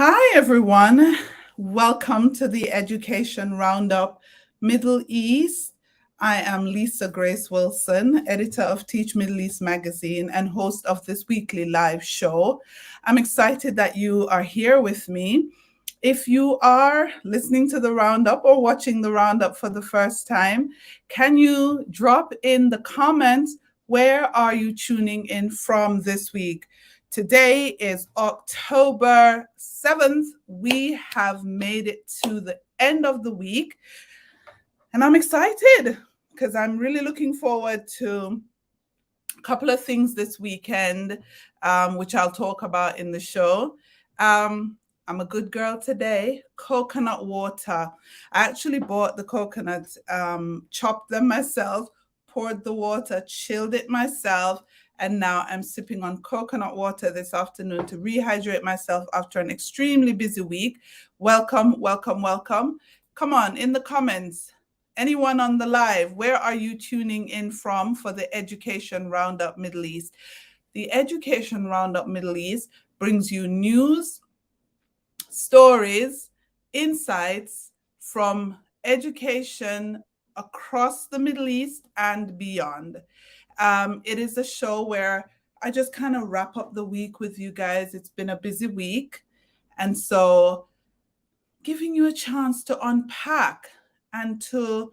Hi, everyone. Welcome to the Education Roundup Middle East. I am Lisa Grace Wilson, editor of Teach Middle East magazine and host of this weekly live show. I'm excited that you are here with me. If you are listening to the Roundup or watching the Roundup for the first time, can you drop in the comments, where are you tuning in from this week? Today is October 7th. We have made it to the end of the week. And I'm excited because I'm really looking forward to a couple of things this weekend, which I'll talk about in the show. I'm a good girl today. Coconut water. I actually bought the coconuts, chopped them myself, poured the water, chilled it myself, and now I'm sipping on coconut water this afternoon to rehydrate myself after an extremely busy week. Welcome, welcome, welcome. Come on, in the comments, anyone on the live, where are you tuning in from for the Education Roundup Middle East? The Education Roundup Middle East brings you news, stories, insights from education across the Middle East and beyond. It is a show where I just kind of wrap up the week with you guys. It's been a busy week. And so giving you a chance to unpack and to,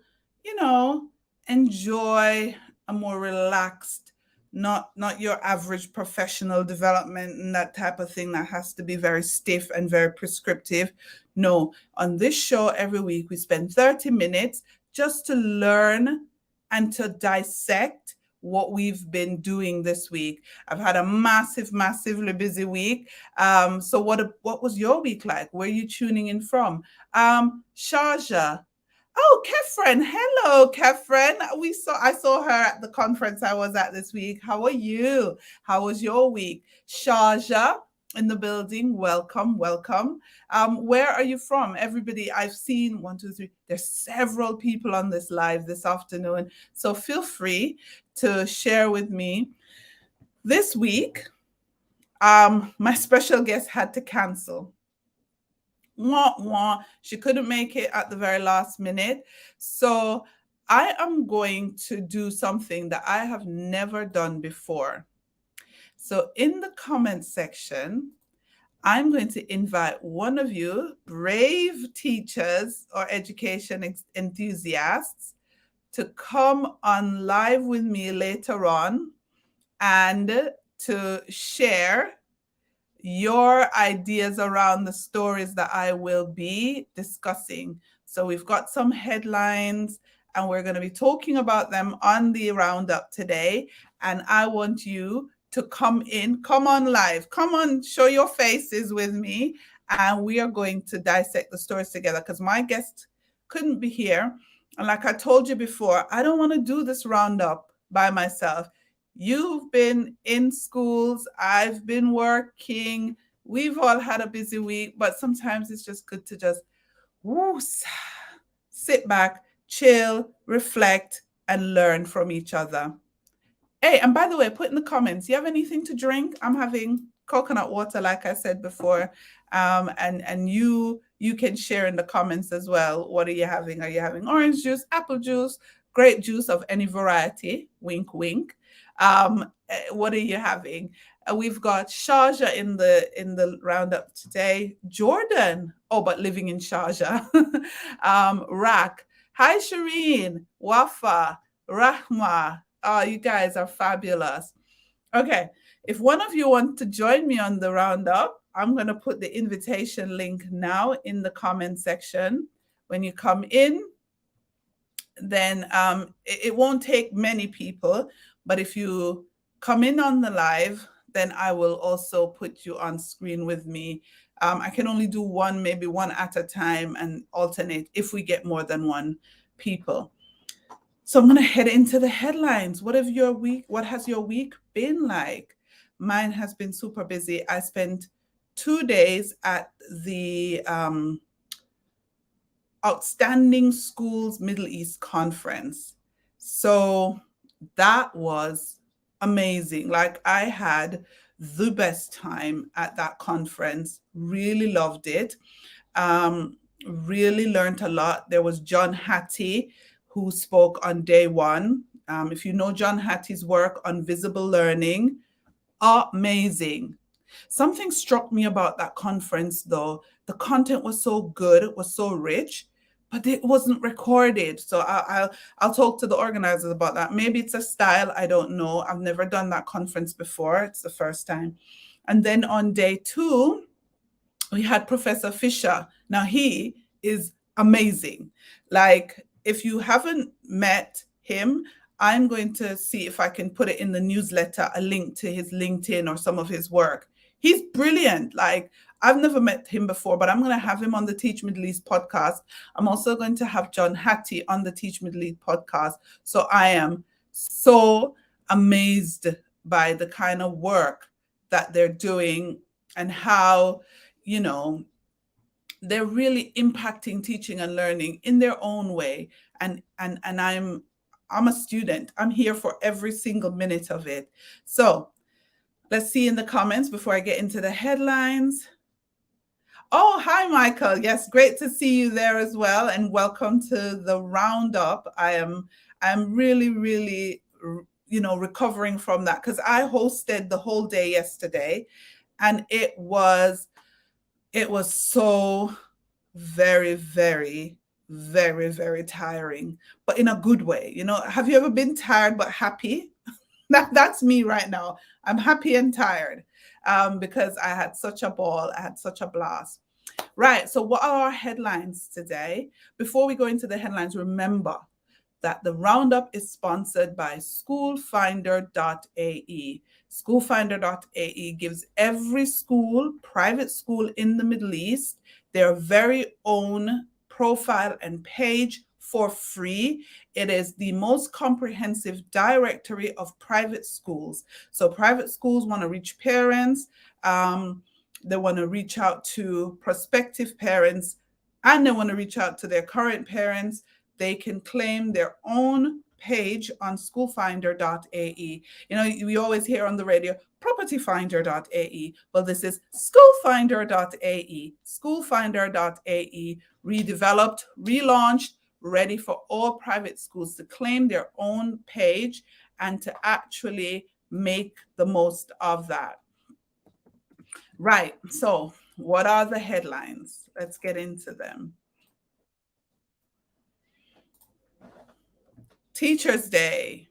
enjoy a more relaxed, not your average professional development and that type of thing that has to be very stiff and very prescriptive. No, on this show every week we spend 30 minutes just to learn and to dissect what we've been doing this week. I've had a massively busy week. So what was your week like? Where are you tuning in from? Sharjah. Oh, Kefren. Hello, Kefren. I saw her at the conference I was at this week. How are you? How was your week? Sharjah in the building. Welcome, welcome. Where are you from? Everybody, I've seen 1, 2, 3. There's several people on this live this afternoon. So feel free to share with me. This week, my special guest had to cancel. She couldn't make it at the very last minute. So I am going to do something that I have never done before. So in the comment section, I'm going to invite one of you brave teachers or education enthusiasts to come on live with me later on and to share your ideas around the stories that I will be discussing. So we've got some headlines and we're going to be talking about them on the roundup today. And I want you to come on live, come on, show your faces with me. And we are going to dissect the stories together because my guest couldn't be here. And like I told you before, I don't want to do this roundup by myself. You've been in schools, I've been working, we've all had a busy week, but sometimes it's just good to just Woo, sit back, chill, reflect, and learn from each other. Hey, and by the way, put in the comments, you have anything to drink? I'm having coconut water, like I said before. And you can share in the comments as well. What are you having? Are you having orange juice, apple juice, grape juice of any variety? Wink, wink. What are you having? We've got Sharjah in the roundup today. Jordan, oh, but living in Sharjah. Rak. Hi, Shireen. Wafa. Rahma. Oh, you guys are fabulous. Okay, if one of you want to join me on the roundup, I'm going to put the invitation link now in the comment section. When you come in, then it won't take many people, but if you come in on the live, then I will also put you on screen with me. I can only do one, maybe one at a time, and alternate if we get more than one people. So I'm going to head into the headlines. What has your week been like? Mine has been super busy. I spent 2 days at the Outstanding Schools Middle East Conference. So that was amazing. Like, I had the best time at that conference. Really loved it. Really learned a lot. There was John Hattie, who spoke on day one. If you know John Hattie's work on visible learning, amazing. Something struck me about that conference, though. The content was so good, it was so rich, but it wasn't recorded. So I'll talk to the organizers about that. Maybe it's a style, I don't know. I've never done that conference before. It's the first time. And then on day two, we had Professor Fisher. Now, he is amazing. Like, if you haven't met him, I'm going to see if I can put it in the newsletter, a link to his LinkedIn or some of his work. He's brilliant. Like, I've never met him before, but I'm going to have him on the Teach Middle East podcast. I'm also going to have John Hattie on the Teach Middle East podcast. So I am so amazed by the kind of work that they're doing and how, you know, they're really impacting teaching and learning in their own way. And I'm a student. I'm here for every single minute of it. So let's see in the comments before I get into the headlines. Oh, hi, Michael. Yes, great to see you there as well. And welcome to the roundup. I'm really, really, recovering from that, because I hosted the whole day yesterday, and it was so very, very, very, very tiring, but in a good way. Have you ever been tired but happy? That's me right now. I'm happy and tired because I had such a ball. I had such a blast. Right. So what are our headlines today? Before we go into the headlines, remember that the roundup is sponsored by schoolfinder.ae. Schoolfinder.ae gives every school, private school in the Middle East, their very own profile and page for free. It is the most comprehensive directory of private schools. So private schools want to reach parents, they want to reach out to prospective parents, and they want to reach out to their current parents. They can claim their own page on schoolfinder.ae. We always hear on the radio, propertyfinder.ae. Well, this is schoolfinder.ae. Schoolfinder.ae, redeveloped, relaunched, ready for all private schools to claim their own page and to actually make the most of that. Right. So what are the headlines? Let's get into them. Teachers' Day.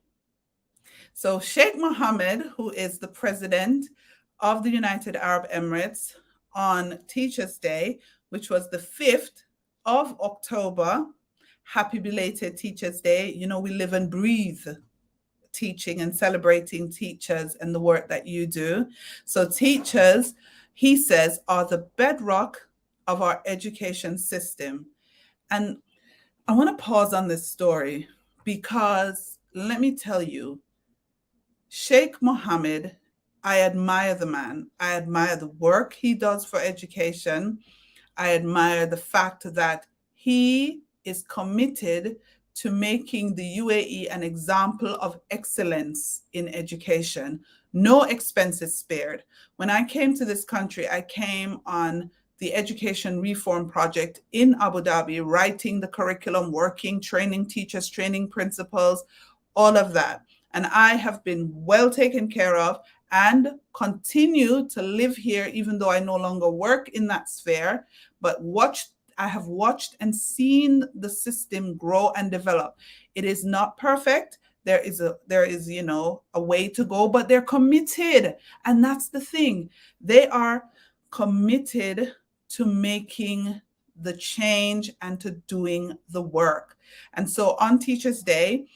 So Sheikh Mohammed, who is the president of the United Arab Emirates, on Teachers' Day, which was the 5th of October, happy belated Teachers' Day. We live and breathe teaching and celebrating teachers and the work that you do. So teachers, he says, are the bedrock of our education system. And I want to pause on this story because let me tell you, Sheikh Mohammed, I admire the man. I admire the work he does for education. I admire the fact that He is committed to making the UAE an example of excellence in education. No expenses spared. When I came to this country, I came on the education reform project in Abu Dhabi, writing the curriculum, working, training teachers, training principals, all of that. And I have been well taken care of and continue to live here, even though I no longer work in that sphere, but I have watched and seen the system grow and develop. It is not perfect. There is a way to go, but they're committed. And that's the thing. They are committed to making the change and to doing the work. And so on Teachers Day,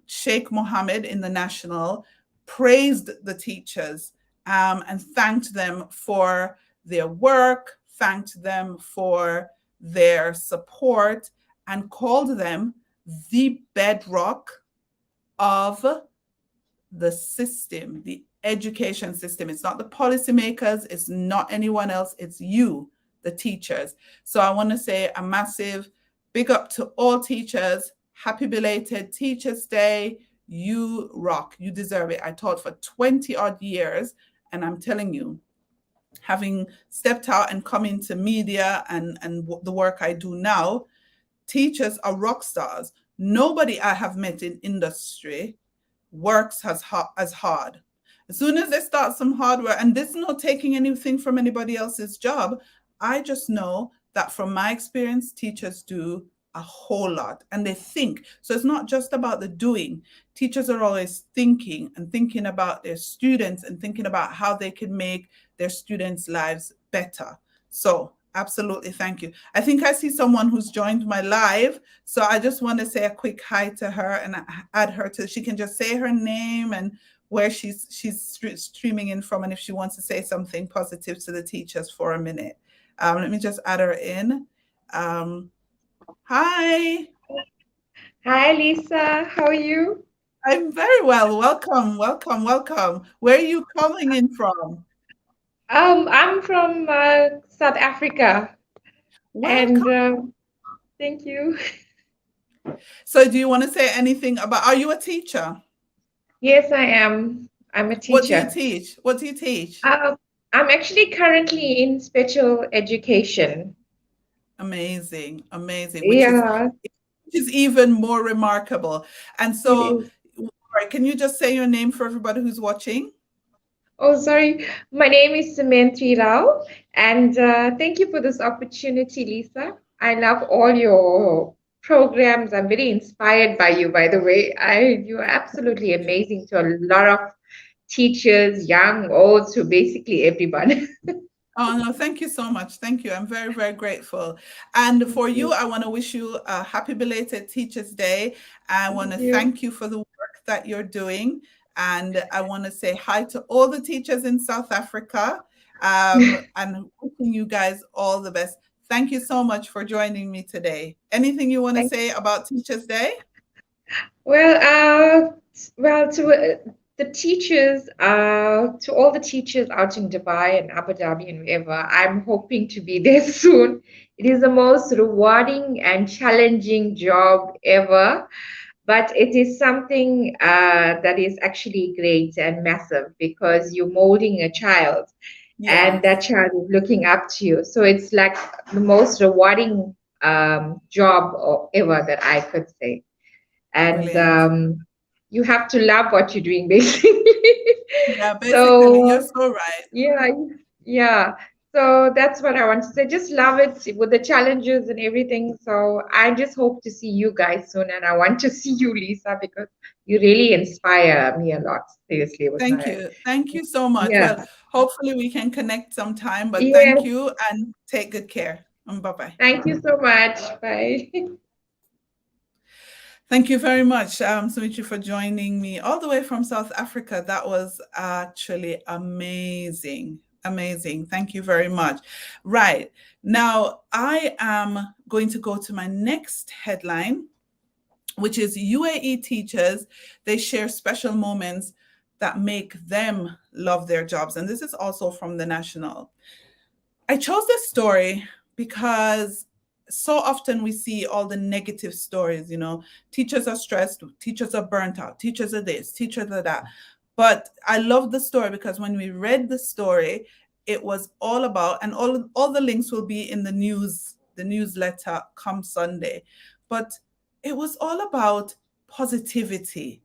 Sheikh Mohammed in the National praised the teachers and thanked them for their work, thanked them for their support, and called them the bedrock of the system, the education system. It's not the policymakers, it's not anyone else, it's you, the teachers. So I want to say a massive big up to all teachers. Happy belated Teachers Day. You rock. You deserve it. I taught for 20 odd years, and I'm telling you, having stepped out and come into media and the work I do now, teachers are rock stars. Nobody I have met in industry works as hard. As soon as they start some hardware, and this is not taking anything from anybody else's job, I just know that from my experience, teachers do a whole lot and they think. So it's not just about the doing. Teachers are always thinking and thinking about their students and thinking about how they can make their students' lives better. So absolutely, thank you. I think I see someone who's joined my live. So I just want to say a quick hi to her and add her to, she can just say her name and where she's streaming in from, and if she wants to say something positive to the teachers for a minute. Let me just add her in. Hi. Hi, Lisa. How are you? I'm very well. Welcome, welcome, welcome. Where are you calling in from? I'm from South Africa, and Welcome. thank you. So do you want to say anything about, are you a teacher? Yes, I am. I'm a What do you teacher. teach? What do you teach? Uh, I'm actually currently in special education. Amazing, amazing, Yeah, which is even more remarkable. And it so, is. all right, can you just say your name for everybody who's watching? Oh, sorry. My name is Samantri Rao, and thank you for this opportunity, Lisa. I love all your programs. I'm very inspired by you, by the way. You are absolutely amazing to a lot of teachers, young, old, to basically everyone. Oh, no, thank you so much. Thank you. I'm very, very grateful. And Thank for you, you. I want to wish you a happy belated Teachers Day. I want Thank to you. thank you for the work that you're doing. And I want to say hi to all the teachers in South Africa and wishing you guys all the best. Thank you so much for joining me today. Anything you want to Thank say about Teachers Day? Well, to the teachers, to all the teachers out in Dubai and Abu Dhabi and wherever, I'm hoping to be there soon. It is the most rewarding and challenging job ever, but it is something that is actually great and massive because you're molding a child, and Yes, that child is looking up to you. So it's like the most rewarding job ever that I could say, and brilliant. you have to love what you're doing basically. Yeah, basically, you're So so right. yeah, yeah, so that's what I want to say. Just love it with the challenges and everything. So I just hope to see you guys soon, and I want to see you, Lisa, because you really inspire me a lot, seriously, with Thank my, you. Thank you so much. yeah, Well, hopefully we can connect sometime, but thank yes, you and take good care. Bye-bye. thank you so much. Bye. Thank you very much, Sumichi, for joining me all the way from South Africa. That was actually amazing. Amazing. Thank you very much. Right. Now, I am going to go to my next headline, which is UAE teachers. They share special moments that make them love their jobs. And this is also from the National. I chose this story because so often we see all the negative stories, teachers are stressed, teachers are burnt out, teachers are this, teachers are that. But I love the story because when we read the story, it was all about, and all the links will be in the newsletter come Sunday. But it was all about positivity.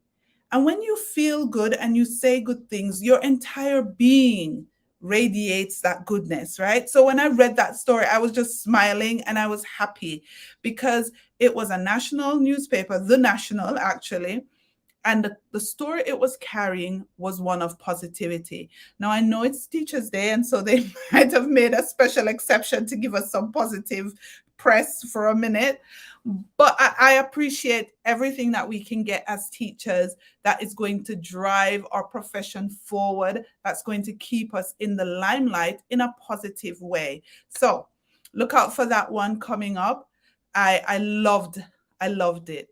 And when you feel good and you say good things, your entire being radiates that goodness, right? So when I read that story, I was just smiling and I was happy because it was a national newspaper, The National, actually. And the story it was carrying was one of positivity. Now, I know it's Teachers' Day, and so they might have made a special exception to give us some positive press for a minute. But I appreciate everything that we can get as teachers that is going to drive our profession forward, that's going to keep us in the limelight in a positive way. So look out for that one coming up. I loved it.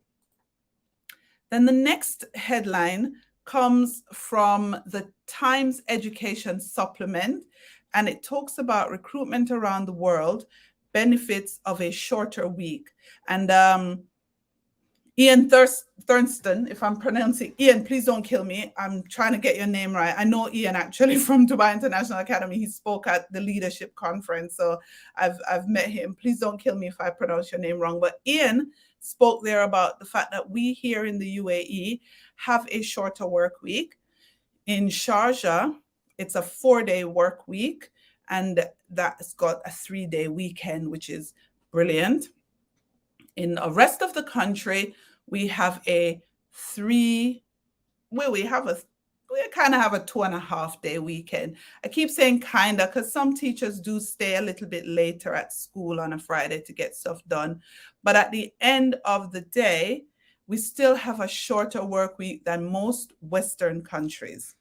Then the next headline comes from the Times Education Supplement, and it talks about recruitment around the world, benefits of a shorter week. And Ian Thurston, if I'm pronouncing Ian, please don't kill me. I'm trying to get your name right. I know Ian actually from Dubai International Academy. He spoke at the leadership conference, so I've met him. Please don't kill me if I pronounce your name wrong. But Ian spoke there about the fact that we here in the UAE have a shorter work week. In Sharjah, it's a 4-day work week, and that's got a 3-day weekend, which is brilliant. In the rest of the country, we have a we kind of have a 2.5-day weekend. I keep saying kind of because some teachers do stay a little bit later at school on a Friday to get stuff done. But at the end of the day, we still have a shorter work week than most Western countries.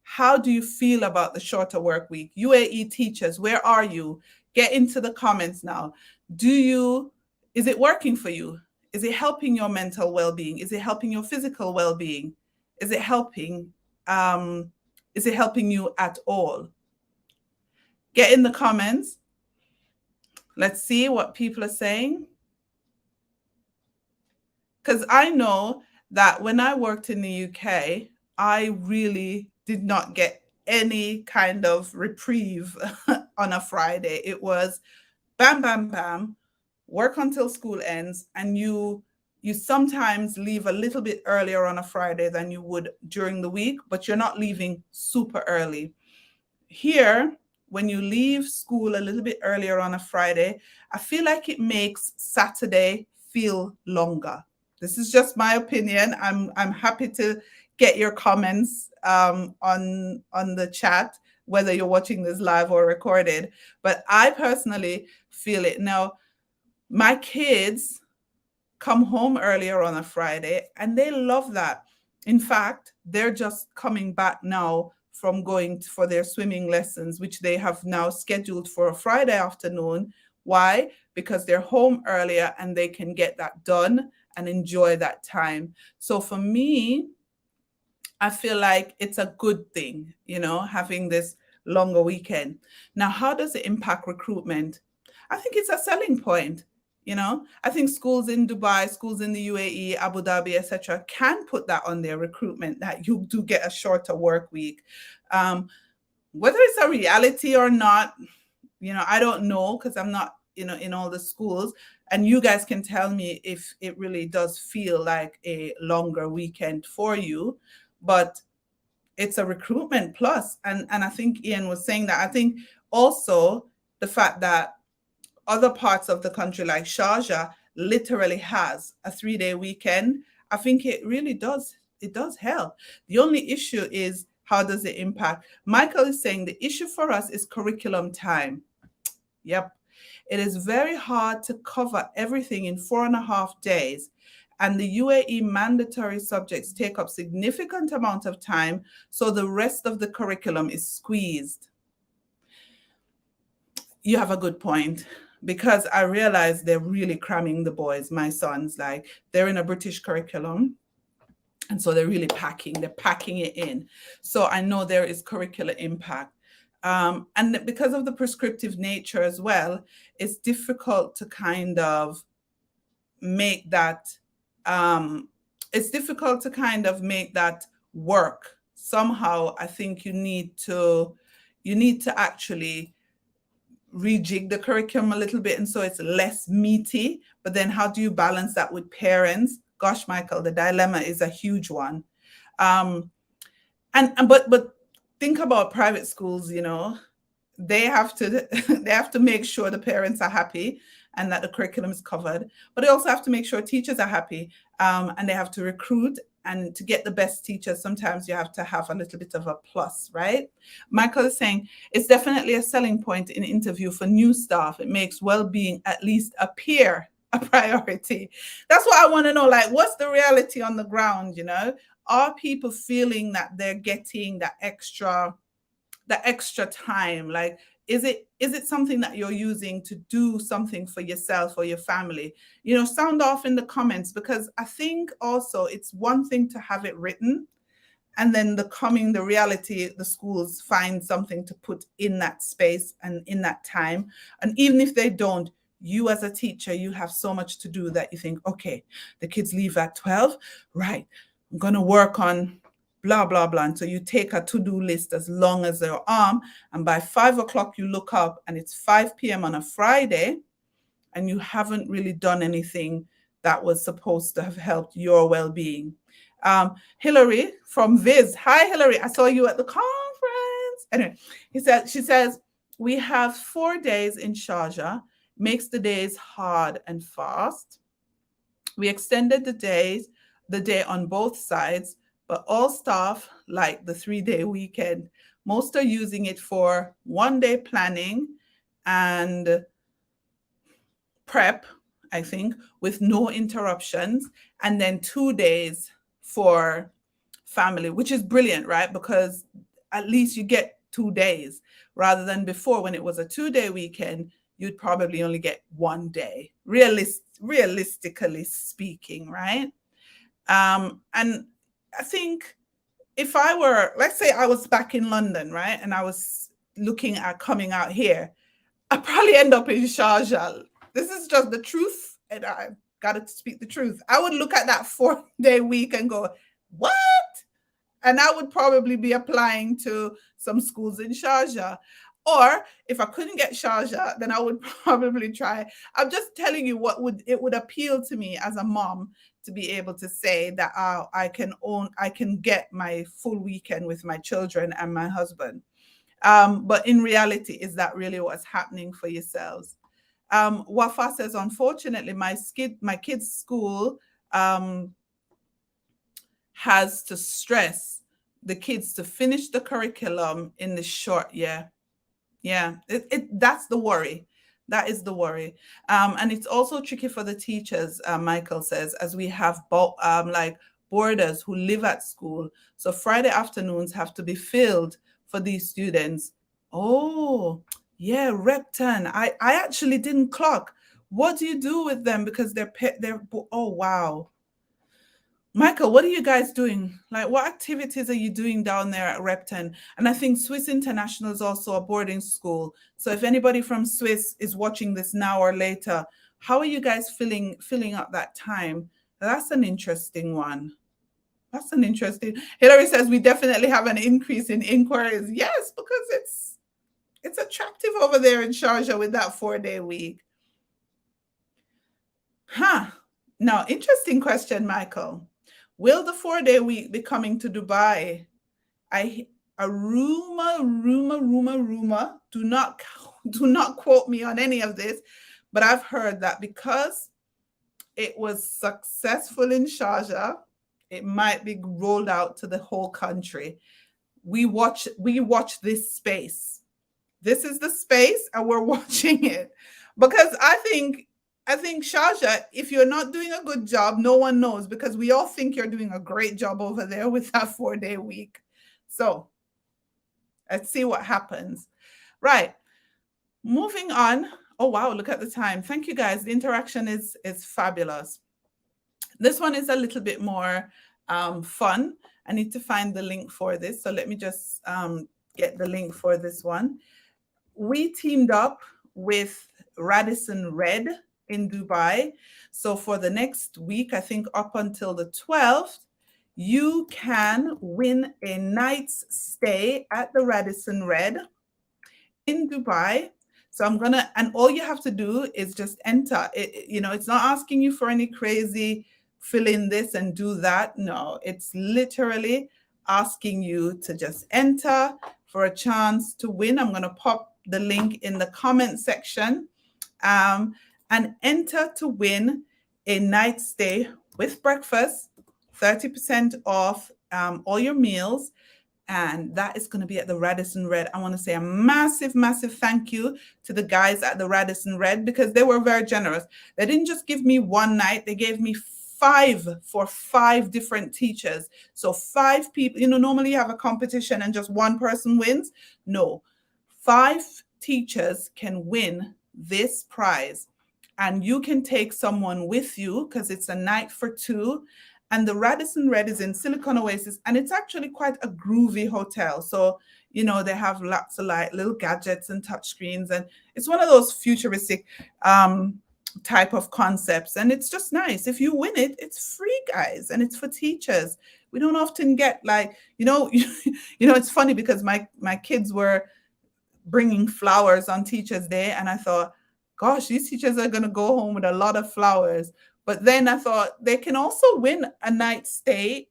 How do you feel about the shorter work week? UAE teachers, where are you? Get into the comments now. Is it working for you? Is it helping your mental well-being? Is it helping your physical well-being? Is it helping you at all? Get in the comments. Let's see what people are saying. Because I know that when I worked in the UK, I really did not get any kind of reprieve on a Friday. It was bam, bam, bam, work until school ends, and you sometimes leave a little bit earlier on a Friday than you would during the week, but you're not leaving super early. Here, when you leave school a little bit earlier on a Friday, I feel like it makes Saturday feel longer. This is just my opinion. I'm happy to get your comments on the chat, whether you're watching this live or recorded. But I personally feel it. Now, my kids come home earlier on a Friday and they love that. In fact, they're just coming back now from going for their swimming lessons, which they have now scheduled for a Friday afternoon. Why? Because they're home earlier and they can get that done and enjoy that time. So for me, I feel like it's a good thing, having this longer weekend. Now, how does it impact recruitment? I think it's a selling point. I think schools in Dubai, schools in the UAE, Abu Dhabi, etc., can put that on their recruitment, that you do get a shorter work week. Whether it's a reality or not, I don't know, because I'm not, in all the schools. And you guys can tell me if it really does feel like a longer weekend for you. But it's a recruitment plus. And I think Ian was saying that. I think also the fact that other parts of the country, like Sharjah, literally has a 3-day weekend, I think it really does. It does help. The only issue is, how does it impact? Michael is saying the issue for us is curriculum time. Yep. It is very hard to cover everything in 4.5 days. And the UAE mandatory subjects take up significant amount of time, so the rest of the curriculum is squeezed. You have a good point, because I realize they're really cramming the boys, my sons, like they're in a British curriculum. And so they're really packing it in. So I know there is curricular impact. And because of the prescriptive nature as well, it's difficult to kind of make that it's difficult to kind of make that work. Somehow I think you need to actually rejig the curriculum a little bit, and so it's less meaty. But then how do you balance that with parents? Gosh, Michael, the dilemma is a huge one. um but think about private schools, you know, they have to they have to make sure the parents are happy and that the curriculum is covered, but they also have to make sure teachers are happy, and they have to recruit. And to get the best teachers, sometimes you have to have a little bit of a plus, right? Michael is saying it's definitely a selling point in interview for new staff. It makes well-being at least appear a priority. That's what I want to know. Like, what's the reality on the ground? You know, are people feeling that they're getting the extra time? Like, is it something that you're using to do something for yourself or your family? You know, sound off in the comments, because I think also it's one thing to have it written, and then the reality, the schools find something to put in that space and in that time. And even if they don't, you as a teacher, you have so much to do that you think, okay, the kids leave at 12, right, I'm going to work on blah blah blah. And so you take a to-do list as long as your arm, and by 5 o'clock you look up and it's 5 p.m. on a Friday, and you haven't really done anything that was supposed to have helped your well-being. Hillary from Viz. Hi, Hillary. I saw you at the conference. Anyway, she says, we have 4 days in Sharjah, makes the days hard and fast. We extended the day on both sides, but all staff like the 3-day weekend. Most are using it for 1 day planning and prep, I think, with no interruptions, and then 2 days for family, which is brilliant, right? Because at least you get 2 days rather than before, when it was a 2-day weekend, you'd probably only get 1 day, realistically speaking, right? And I think if I were, let's say I was back in London, right, and I was looking at coming out here, I'd probably end up in Sharjah. This is just the truth, and I got to speak the truth. I would look at that 4-day week and go, what? And I would probably be applying to some schools in Sharjah. Or if I couldn't get Sharjah, then I would probably try. I'm just telling you what would appeal to me as a mom, to be able to say that I can get my full weekend with my children and my husband. But in reality, is that really what's happening for yourselves? Wafa says, unfortunately, my kids' school has to stress the kids to finish the curriculum in the short year. Yeah, that's the worry. That is the worry. And it's also tricky for the teachers, Michael says, as we have like boarders who live at school. So Friday afternoons have to be filled for these students. Oh, yeah, Repton. I actually didn't clock. What do you do with them? Because oh, wow. Michael, what are you guys doing? Like, what activities are you doing down there at Repton? And I think Swiss International is also a boarding school. So if anybody from Swiss is watching this now or later, how are you guys filling up that time? That's an interesting one. That's an interesting. Hillary says we definitely have an increase in inquiries. Yes, because it's attractive over there in Sharjah with that 4-day week. Huh. Now, interesting question, Michael. Will the 4-day week be coming to Dubai? A rumor. Do not quote me on any of this, but I've heard that because it was successful in Sharjah, it might be rolled out to the whole country. We watch this space. This is the space, and we're watching it, because I think Sharjah, if you're not doing a good job, no one knows, because we all think you're doing a great job over there with that 4-day week. So let's see what happens. Right. Moving on. Oh, wow. Look at the time. Thank you, guys. The interaction is fabulous. This one is a little bit more fun. I need to find the link for this. So let me just get the link for this one. We teamed up with Radisson Red in Dubai. So for the next week, I think up until the 12th, you can win a night's stay at the Radisson Red in Dubai. So I'm gonna, and all you have to do is just enter. It's not asking you for any crazy fill in this and do that. No, it's literally asking you to just enter for a chance to win. I'm gonna pop the link in the comment section, and enter to win a night stay with breakfast, 30% off all your meals, and that is going to be at the Radisson Red. I want to say a massive, massive thank you to the guys at the Radisson Red, because they were very generous. They didn't just give me one night, they gave me 5 for 5 different teachers. So 5 people, normally you have a competition and just one person wins. No, 5 teachers can win this prize. And you can take someone with you because it's a night for 2. And the Radisson Red is in Silicon Oasis, and it's actually quite a groovy hotel. So, they have lots of little gadgets and touchscreens, and it's one of those futuristic type of concepts. And it's just nice. If you win it, it's free, guys, and it's for teachers. We don't often get it's funny because my kids were bringing flowers on Teachers Day, and I thought, gosh, these teachers are going to go home with a lot of flowers. But then I thought they can also win a night stay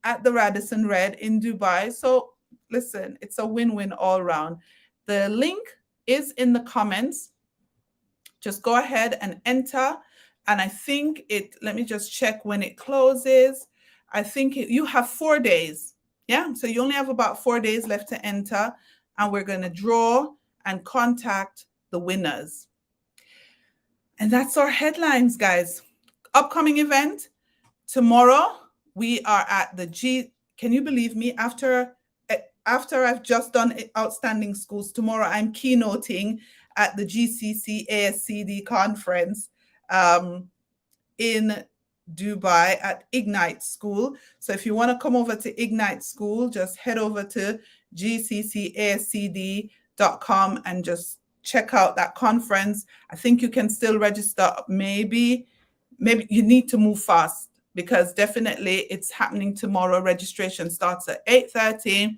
at the Radisson Red in Dubai. So listen, it's a win-win all around. The link is in the comments. Just go ahead and enter. And I think let me just check when it closes. I think you have 4 days. Yeah, so you only have about 4 days left to enter. And we're going to draw and contact the winners. And that's our headlines, guys. Upcoming event tomorrow, we are at the can you believe me, after I've just done Outstanding Schools, tomorrow I'm keynoting at the GCC ASCD conference in Dubai at Ignite School. So if you want to come over to Ignite School, just head over to gccascd.com and just check out that conference. I think you can still register. Maybe you need to move fast, because definitely it's happening tomorrow. Registration starts at 8:30.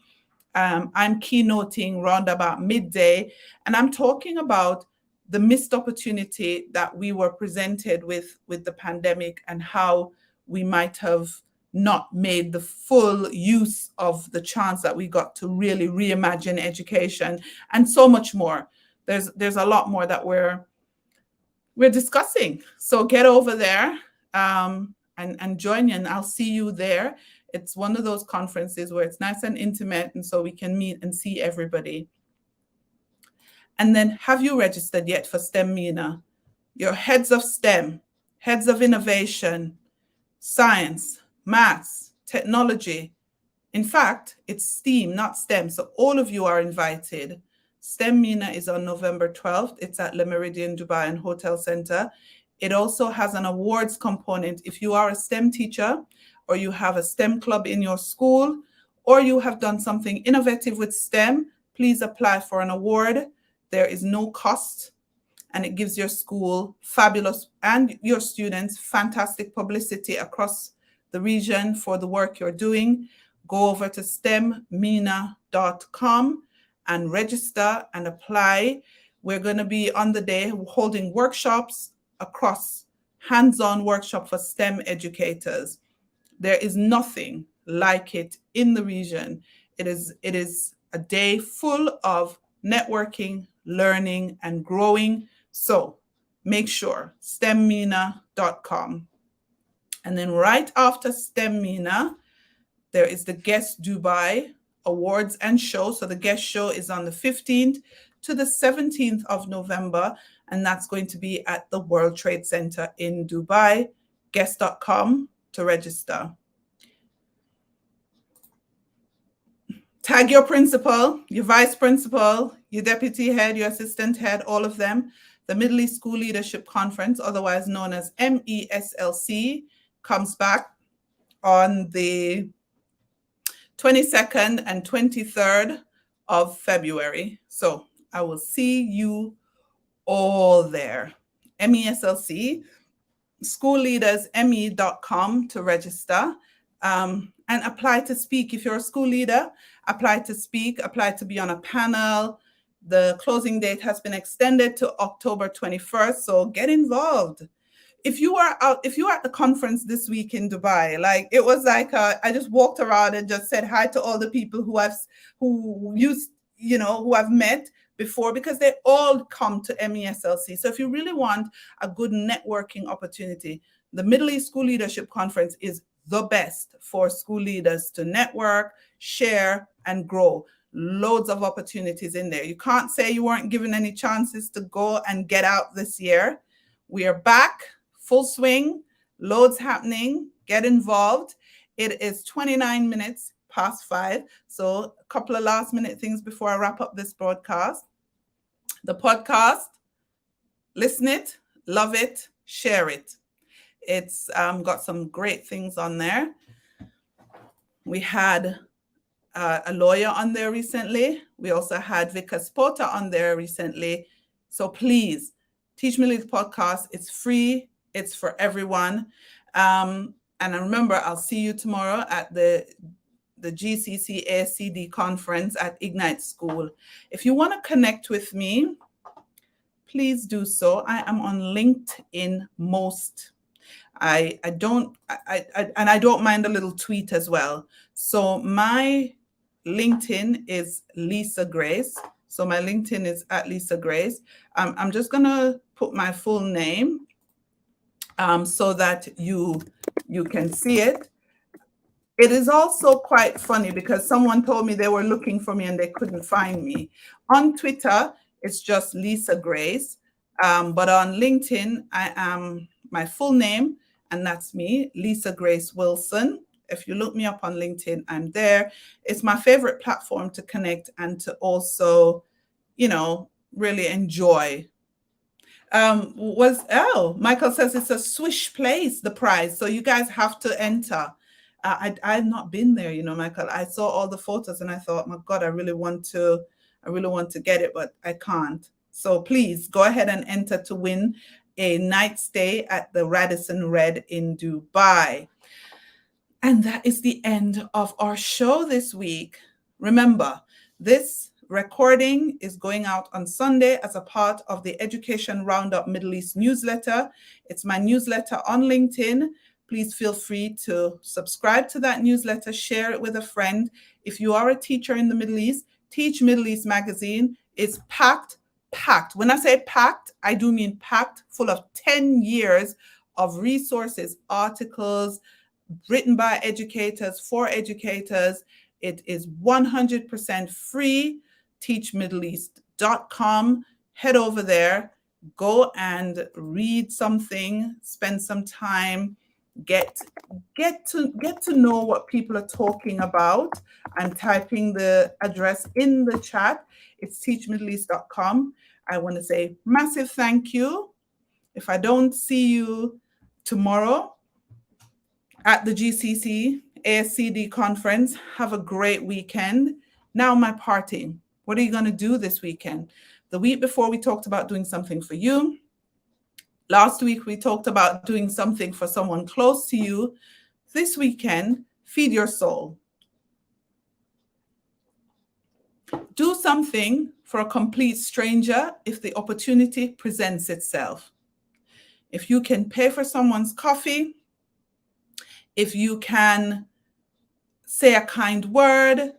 I'm keynoting round about midday, and I'm talking about the missed opportunity that we were presented with the pandemic, and how we might have not made the full use of the chance that we got to really reimagine education, and so much more. There's a lot more that we're discussing. So get over there and join in. I'll see you there. It's one of those conferences where it's nice and intimate, and so we can meet and see everybody. And then, have you registered yet for STEM MENA? Your heads of STEM, heads of innovation, science, maths, technology. In fact, it's STEAM, not STEM. So all of you are invited. STEM MENA is on November 12th. It's at Le Méridien Dubai and Hotel Center. It also has an awards component. If you are a STEM teacher, or you have a STEM club in your school, or you have done something innovative with STEM, please apply for an award. There is no cost, and it gives your school fabulous, and your students fantastic publicity across the region for the work you're doing. Go over to stemmena.com and register and apply. We're going to be on the day holding workshops across, hands-on workshop for STEM educators. There is nothing like it in the region. It is a day full of networking, learning, and growing. So make sure, stemmena.com. And then right after STEM MENA, there is the Guest Dubai Awards and Show. So the guest show is on the 15th to the 17th of November, and that's going to be at the World Trade Center in Dubai. Guest.com to register. Tag your principal, your vice principal, your deputy head, your assistant head, all of them. The Middle East School Leadership Conference, otherwise known as MESLC, comes back on the 22nd and 23rd of February. So I will see you all there. MESLC, schoolleadersme.com to register, and apply to speak. If you're a school leader, apply to speak, apply to be on a panel. The closing date has been extended to October 21st, so get involved. If you are at the conference this week in Dubai, like it was like I just walked around and just said hi to all the people who I've met before, because they all come to MESLC. So if you really want a good networking opportunity, the Middle East School Leadership Conference is the best for school leaders to network, share, and grow. Loads of opportunities in there. You can't say you weren't given any chances to go and get out this year. We are back, full swing, loads happening. Get involved. It is 29 minutes past 5. So a couple of last minute things before I wrap up this broadcast. The podcast, listen it, love it, share it. It's got some great things on there. We had a lawyer on there recently. We also had Vika Spota on there recently. So please, Teach Middle East podcast. It's free. It's for everyone. And remember, I'll see you tomorrow at the GCC ASCD conference at Ignite School. If you want to connect with me, please do so. I am on LinkedIn most. I don't mind a little tweet as well. So my LinkedIn is Lisa Grace. So my LinkedIn is at Lisa Grace. I'm just gonna put my full name so that you can see it. It is also quite funny because someone told me they were looking for me and they couldn't find me. On Twitter, it's just Lisa Grace. But on LinkedIn, I am my full name, and that's me, Lisa Grace Wilson. If you look me up on LinkedIn, I'm there. It's my favorite platform to connect and to also, really enjoy. Michael says it's a swish place, the prize. So you guys have to enter. I've not been there, Michael. I saw all the photos and I thought, my God, I really want to get it, but I can't. So please go ahead and enter to win a night stay at the Radisson Red in Dubai. And that is the end of our show this week. Remember, this recording is going out on Sunday as a part of the Education Roundup Middle East newsletter. It's my newsletter on LinkedIn. Please feel free to subscribe to that newsletter, share it with a friend. If you are a teacher in the Middle East, Teach Middle East magazine is packed. When I say packed, I do mean packed, full of 10 years of resources, articles written by educators for educators. It is 100% free. teachmiddleeast.com. Head over there, go and read something, spend some time, get to know what people are talking about. I'm typing the address in the chat. It's teachmiddleeast.com. I want to say massive thank you. If I don't see you tomorrow at the GCC ASCD conference, have a great weekend. Now my party. What are you going to do this weekend? The week before, we talked about doing something for you. Last week, we talked about doing something for someone close to you. This weekend, feed your soul. Do something for a complete stranger if the opportunity presents itself. If you can pay for someone's coffee, if you can say a kind word,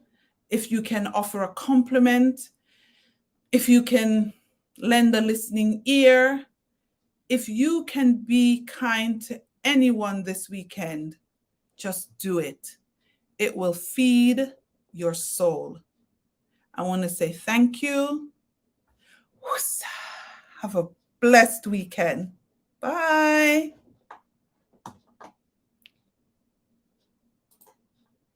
if you can offer a compliment, if you can lend a listening ear, if you can be kind to anyone this weekend, just do it. It will feed your soul. I want to say thank you. Have a blessed weekend. Bye.